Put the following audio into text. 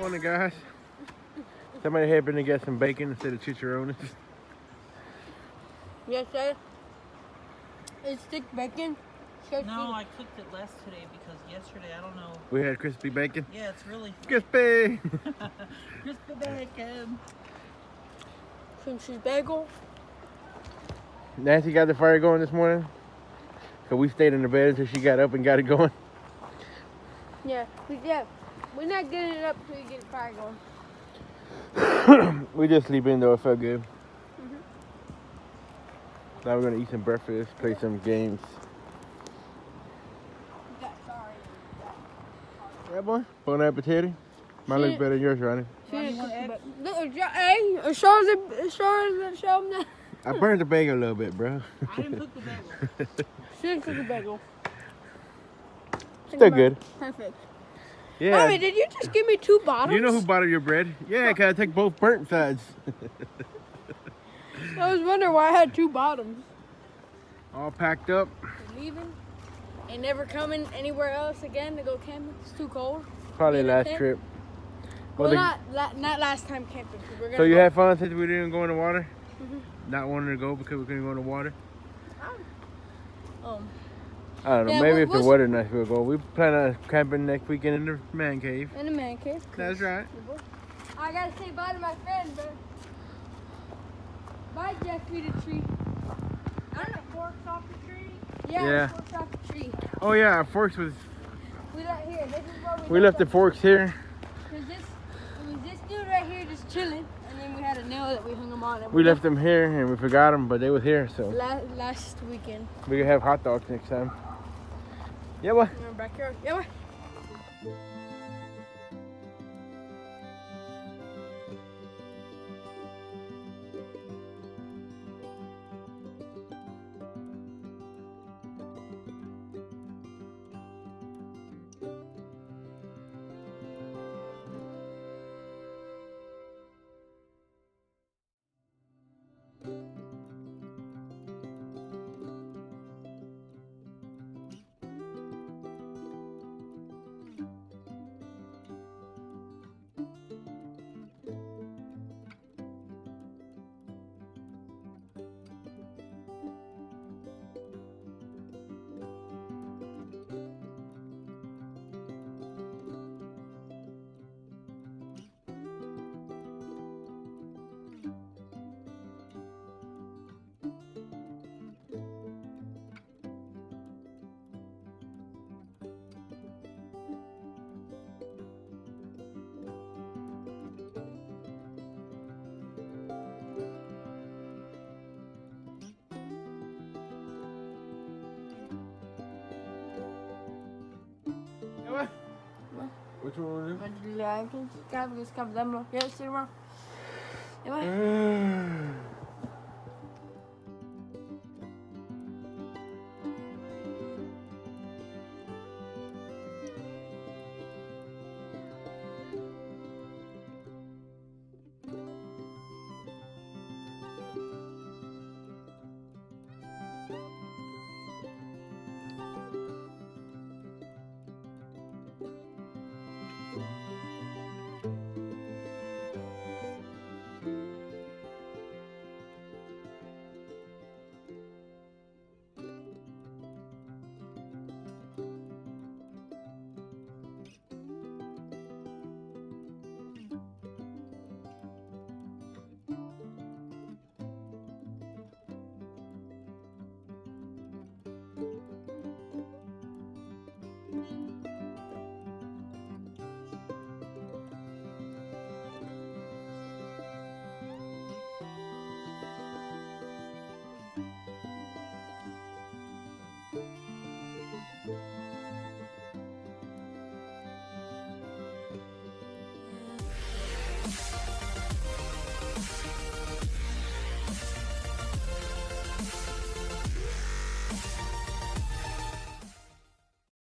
Morning, guys. Somebody happened to get some bacon instead of chicharrones. Yes, sir. It's thick bacon. No, I cooked it less today because yesterday, I don't know. We had crispy bacon. Yeah, it's really Crispy! crispy bacon. Cream cheese bagel. Nancy got the fire going this morning. So we stayed in the bed until she got up and got it going. Yeah. We're not getting it up till you get the fire going. We just sleep in though, it felt good. Now we're gonna eat some breakfast, play some games. Yeah, boy. Bon appetit. Mine looks better than yours, Ronnie. Hey, show them that. I burned the bagel a little bit, bro. I didn't cook the bagel. She didn't cook the bagel. Still good. Perfect. Yeah. Mommy, did you just give me 2 bottoms? You know who bottled your bread? Yeah, cause I took both burnt sides. I was wondering why I had 2 bottoms. All packed up. We're leaving and never coming anywhere else again to go camping. It's too cold. Probably Yeah, last that's it. trip. Well, Well, not last time camping. We're gonna so you go. had fun since we didn't go in the water? Mhm. Not wanting to go because we couldn't go in the water? I don't know. Yeah, Maybe we'll- if the we'll- weather nice, we'll go. We plan on camping next weekend in the man cave. In the man cave. That's right. I gotta say bye to my friend, bro. Bye, Jeffrey the tree. I don't know. Forks off the tree. Yeah. Forks off the tree. Oh yeah, our forks was. We left here. This is where We left the forks here. Cause it was this dude right here just chilling, and then we had a nail that we hung him on. And We left them here and we forgot them, but they was here, so last weekend. we can have hot dogs next time. Yeah, what? In our backyard. Yeah, what? Yeah, what? Which one will we do? Mas, Guilherme, quem sabe que esse cabelo é meu. Eu, seu irmão. Eu,